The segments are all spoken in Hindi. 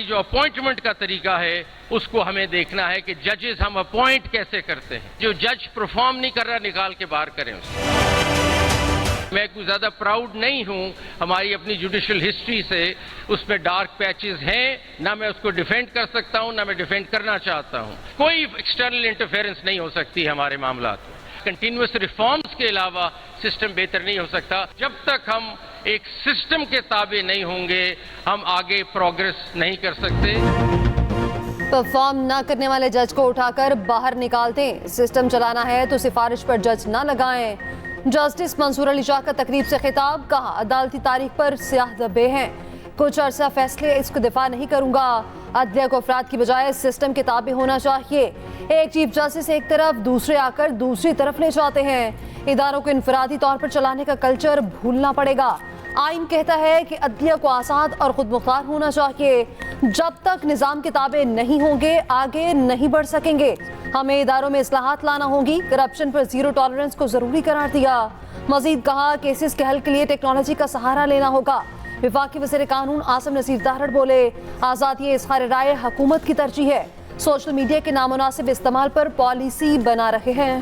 जो अपॉइंटमेंट का तरीका है उसको हमें देखना है कि जजेस हम अपॉइंट कैसे करते हैं। जो जज परफॉर्म नहीं कर रहा निकाल के बाहर करें उसको। मैं कुछ ज्यादा प्राउड नहीं हूं हमारी अपनी जुडिशियल हिस्ट्री से, उसमें डार्क पैचेस हैं, ना मैं उसको डिफेंड कर सकता हूं ना मैं डिफेंड करना चाहता हूं। कोई एक्सटर्नल इंटरफेरेंस नहीं हो सकती हमारे मामलात में। कंटिन्यूअस रिफॉर्म्स के अलावा सिस्टम बेहतर नहीं हो सकता। जब तक हम एक सिस्टम के ताबे नहीं होंगे हम आगे प्रोग्रेस नहीं कर सकते। परफॉर्म न करने वाले जज को उठाकर बाहर निकालते। सिस्टम चलाना है तो सिफारिश पर जज न लगाएं। जस्टिस मंसूर अली शाह का तकरीब से खिताब, कहा अदालती तारीख पर स्याह धब्बे हैं, कुछ अरसा फैसले इसको दिफा नहीं करूंगा। अदलिया को अफराद की बजाय सिस्टम के ताबे होना चाहिए। एक चीफ जस्टिस एक तरफ दूसरे आकर दूसरी तरफ ले जाते हैं। इदारों को इनफरादी तौर पर चलाने का कल्चर भूलना पड़ेगा। आइन कहता है कि अदलिया को आज़ाद और खुद मुख्तार होना चाहिए। जब तक निज़ाम के ताबे नहीं होंगे आगे नहीं बढ़ सकेंगे। हमें इदारों में इस्लाहात लाना होगी। करप्शन पर जीरो टॉलरेंस को जरूरी करार दिया। मजीद कहा केसेस के हल के लिए टेक्नोलॉजी का सहारा लेना होगा। विफाकी वज़ीर कानून आसिम नसीर ताहड़ बोले, आज़ादी इज़हार राय हुकूमत की तरजीह है। सोशल मीडिया के नामुनासिब इस्तेमाल पर पॉलिसी बना रहे हैं।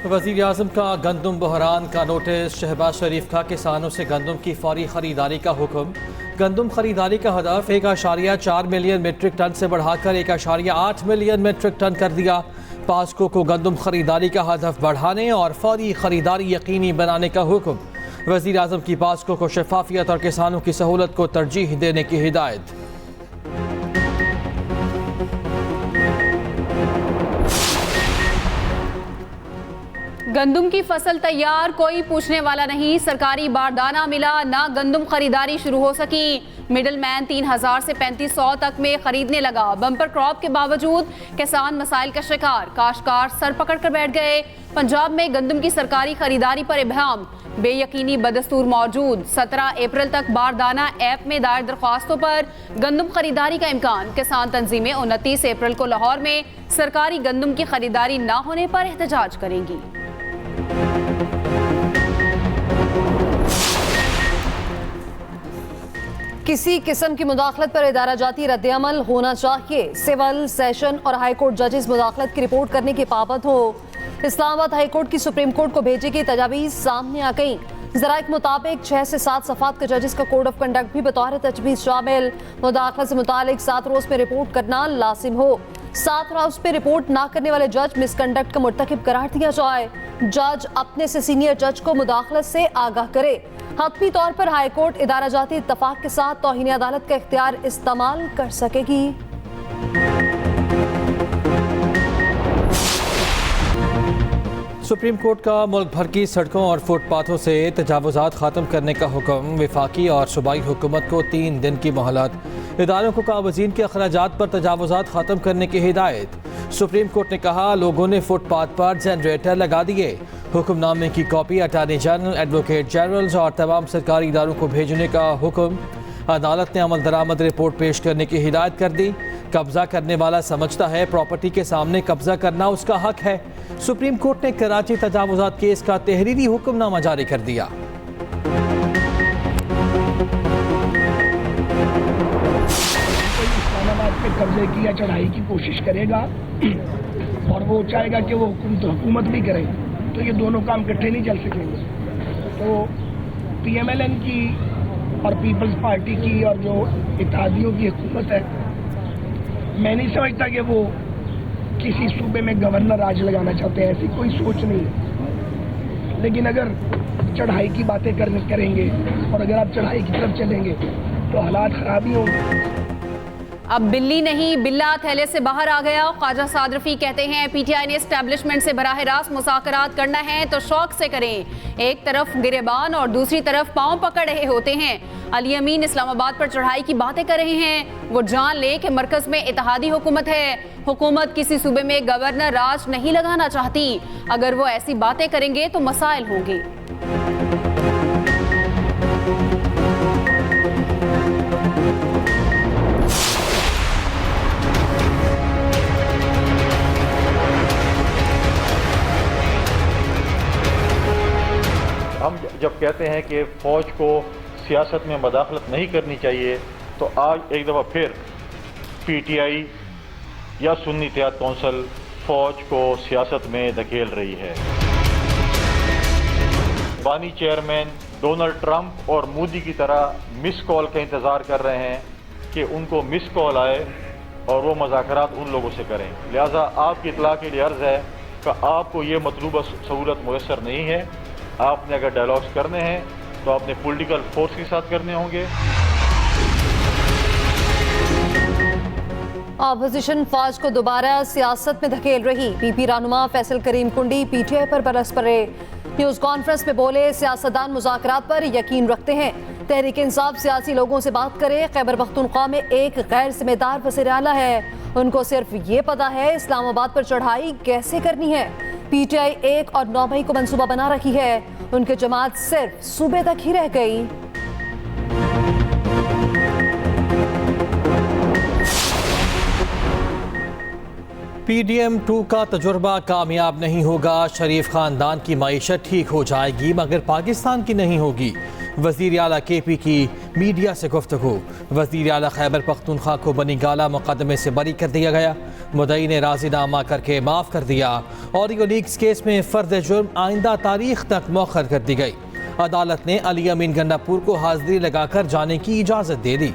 वज़ीर आज़म का गंदम बहरान का नोटिस। शहबाज शरीफ का किसानों से गंदम की फौरी खरीदारी का हुक्म। गंदम खरीदारी का हदफ 1.4 मिलियन मीट्रिक टन से बढ़ाकर 1.8 मिलियन मीट्रिक टन कर दिया। पास्को को गंदम खरीदारी का हदफ बढ़ाने और फौरी खरीदारी यकीनी बनाने का हुक्म। वज़ीर आज़म की पास्को को शफाफियत और किसानों की सहूलत को तरजीह देने की हिदायत। गंदम की फसल तैयार, कोई पूछने वाला नहीं। सरकारी बारदाना मिला ना, गंदम खरीदारी शुरू हो सकी। मिडल मैन 3000 से 3500 तक में खरीदने लगा। बम्पर क्रॉप के बावजूद किसान मसाइल का शिकार। काश्तकार सर पकड़ कर बैठ गए। पंजाब में गंदम की सरकारी खरीदारी पर इब्हाम, बेयकीनी बदस्तूर मौजूद। 17 अप्रैल तक बारदाना ऐप में दायर दरख्वास्तों पर गंदम खरीदारी का इम्कान। किसान तंजीमें 29 अप्रैल को लाहौर में सरकारी गंदम की खरीदारी न होने पर एहतजाज करेंगी। किसी किस्म की मुदाखलत पर इदारा जाती रद्द-ए-अमल होना चाहिए। सिविल, सेशन और हाई कोर्ट जजेस मुदाखलत की रिपोर्ट करने के पाबंद हो। इस्लामाबाद हाई कोर्ट की सुप्रीम कोर्ट को भेजेगी तजावीज़ सामने आ गई। ज़राए के मुताबिक 6 से 7 सफ़ात का जजेस का कोड ऑफ कंडक्ट भी बतौर तजवीज़ शामिल। मुदाखलत से मुतालिक 7 रोज़ में रिपोर्ट करना लाजिम हो। 7 रोज़ पे रिपोर्ट ना करने वाले जज मिसकंडक्ट का मुर्तकिब करार दिया जाए। जज अपने से सीनियर जज को मुदाखलत से आगाह करे। हतमी तौर पर हाई कोर्ट इदारा जाती इत्तफाक के साथ तौहीन अदालत का इख्तियार इस्तेमाल कर सकेगी। सुप्रीम कोर्ट का मुल्क भर की सड़कों और फुटपाथों से तजावुज़ात ख़त्म करने का हुक्म। विफाकी और सूबाई हुकूमत को 3 दिन की मोहलत। इदारों को कावज़ीन के अखराजात पर तजावुज़ात ख़त्म करने की हिदायत। सुप्रीम कोर्ट ने कहा लोगों ने फुटपाथ पर जनरेटर लगा दिए। हुक्मनामे की copy attorney general, advocate generals और तमाम सरकारी इदारों को भेजने का हुक्म। अदालत ने अमल दरामद रिपोर्ट पेश करने की हिदायत कर दी। कब्जा करने वाला समझता है प्रॉपर्टी के सामने कब्जा करना उसका हक है। सुप्रीम कोर्ट ने कराची तजावुज़ात केस का तहरीरी हुक्मनामा जारी कर दिया। इस्लामाबाद पे कब्जे की या चढ़ाई की कोशिश करेगा और वो चाहेगा कि वो हुकूमत भी करे, तो ये दोनों काम इकट्ठे नहीं चल सकेंगे। तो PMLN की और पीपल्स पार्टी की और जो इत्तेहादियों की हुकूमत है, मैं नहीं समझता कि वो किसी सूबे में गवर्नर राज लगाना चाहते हैं, ऐसी कोई सोच नहीं है। लेकिन अगर चढ़ाई की बातें करेंगे और अगर आप चढ़ाई की तरफ चलेंगे तो हालात खराब ही होंगे। अब बिल्ली नहीं बिल्ला थैले से बाहर आ गया। ख्वाजा साद रफी कहते हैं PTI ने एस्टैब्लिशमेंट से बराह रास्त मुज़ाकरात करना है तो शौक से करें। एक तरफ गिरेबान और दूसरी तरफ पांव पकड़ रहे होते हैं। अली अमीन इस्लामाबाद पर चढ़ाई की बातें कर रहे हैं। वो जान ले कि मरकज में इत्तेहादी हुकूमत है। हुकूमत किसी सूबे में गवर्नर राज नहीं लगाना चाहती। अगर वो ऐसी बातें करेंगे तो मसाइल होंगे। जब कहते हैं कि फ़ौज को सियासत में मदाखलत नहीं करनी चाहिए, तो आज एक दफ़ा फिर PTI या सुन्नी इत्तेहाद कौंसिल फ़ौज को सियासत में धकेल रही है। बानी चेयरमैन डोनाल्ड ट्रंप और मोदी की तरह मिस कॉल का इंतज़ार कर रहे हैं कि उनको मिस कॉल आए और वो मुज़ाकरात उन लोगों से करें। लिहाजा आपकी इत्तला के लिए अर्ज़ है कि आपको ये मतलूबा सहूलत मुयसर नहीं है। आपने अगर डायलॉग्स करने हैं तो आपने पॉलिटिकल फोर्स के साथ करने होंगे। ऑपोजिशन फौज को दोबारा सियासत में धकेल रही। PP रहनुमा फैसल करीम कुंडी PTI पर बरस पड़े। न्यूज कॉन्फ्रेंस में बोले, सियासतदान मुज़ाकरात पर यकीन रखते हैं। तहरीक इंसाफ सियासी लोगों से बात करे। खैबर पख्तूनख्वा में एक गैर जिम्मेदार वज़ीर आला है, उनको सिर्फ ये पता है इस्लामाबाद पर चढ़ाई कैसे करनी है। PTI 1 और 9 मई को मंसूबा बना रखी है। उनकी जमात सिर्फ सूबे तक ही रह गई। PDM 2 का तजुर्बा कामयाब नहीं होगा। शरीफ खानदान की मईशत ठीक हो जाएगी मगर पाकिस्तान की नहीं होगी। वज़ीर आला KP की मीडिया से गुफ्तगू। वज़ीर आला खैबर पख्तूनख्वा को बनी गाला मुकदमे से बरी कर दिया गया। मुद्दई ने राज़ीनामा करके माफ़ कर दिया। ऑडियो लीक्स केस में फ़र्द जुर्म आइंदा तारीख तक मौखर कर दी गई। अदालत ने अली अमीन गंडापुर को हाज़िरी लगाकर जाने की इजाज़त दे दी।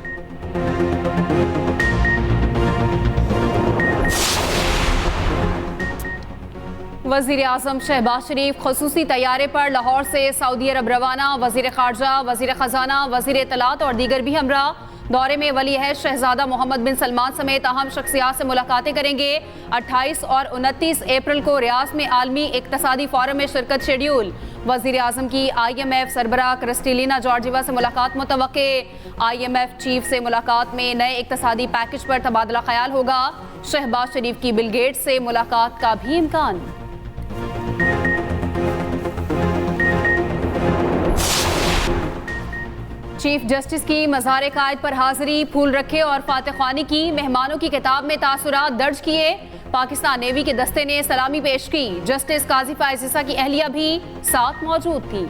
वज़ीर आज़म शहबाज शरीफ ख़ुसूसी तैयारे पर लाहौर से सऊदी अरब रवाना। वज़ीर ख़ारजा, वज़ीर ख़जाना, वज़ीर इत्तलात और दीगर भी हमरा। दौरे में वली अहद शहजादा मोहम्मद बिन सलमान समेत अहम शख्सियात से मुलाकातें करेंगे। 28 और 29 अप्रैल को रियाद में आलमी इक़्तिसादी फोरम में शिरकत शेड्यूल। वज़ीर आज़म की IMF सरबराह क्रिस्टलिना जॉर्जिवा से मुलाकात मुतवक्के। IMF चीफ से मुलाकात में नए इक़्तिसादी पैकेज पर तबादला ख्याल होगा। शहबाज शरीफ की बिल गेट्स से मुलाकात का भी इम्कान। चीफ जस्टिस की मज़ार कायद पर हाजिरी, फूल रखे और फातिह ख्वानी की। मेहमानों की किताब में तासुरात दर्ज किए। पाकिस्तान नेवी के दस्ते ने सलामी पेश की। जस्टिस काजी फायज़ ईसा की अहलिया भी साथ मौजूद थी।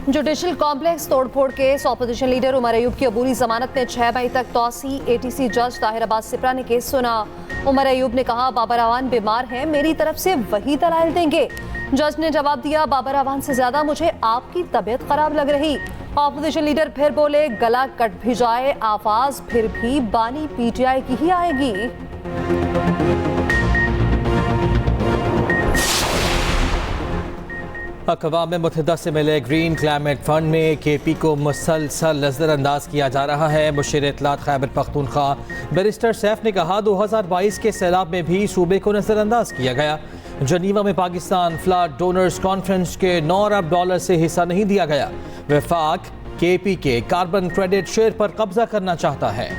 जुडिशल कॉम्प्लेक्स तोड़फोड़ केस। ऑपोजिशन लीडर उमर अयूब की अबूरी जमानत में 6 मई तक तौसी। ATC जज ताहिर अब्बास सिप्रा ने केस सुना। उमर अयूब ने कहा, बाबर अवान बीमार हैं, मेरी तरफ से वही दलाइल देंगे। जज ने जवाब दिया, बाबर अवान से ज्यादा मुझे आपकी तबीयत खराब लग रही। ऑपोजिशन लीडर फिर बोले, गला कट भी जाए आवाज फिर भी बानी PTI की ही आएगी। अक़वाम मुत्तहिदा से मिले ग्रीन क्लाइमेट फंड में KP को मुसलसल नज़रअंदाज किया जा रहा है। मुशीर इत्तलात खैबर पख्तूनख्वा बैरिस्टर सैफ ने कहा, 2022 के सैलाब में भी सूबे को नज़रअंदाज किया गया। जनीवा में पाकिस्तान फ्लड डोनर्स कॉन्फ्रेंस के $9 अरब से हिस्सा नहीं दिया गया। वफाक KP के कार्बन क्रेडिट शेयर पर कब्जा करना चाहता है।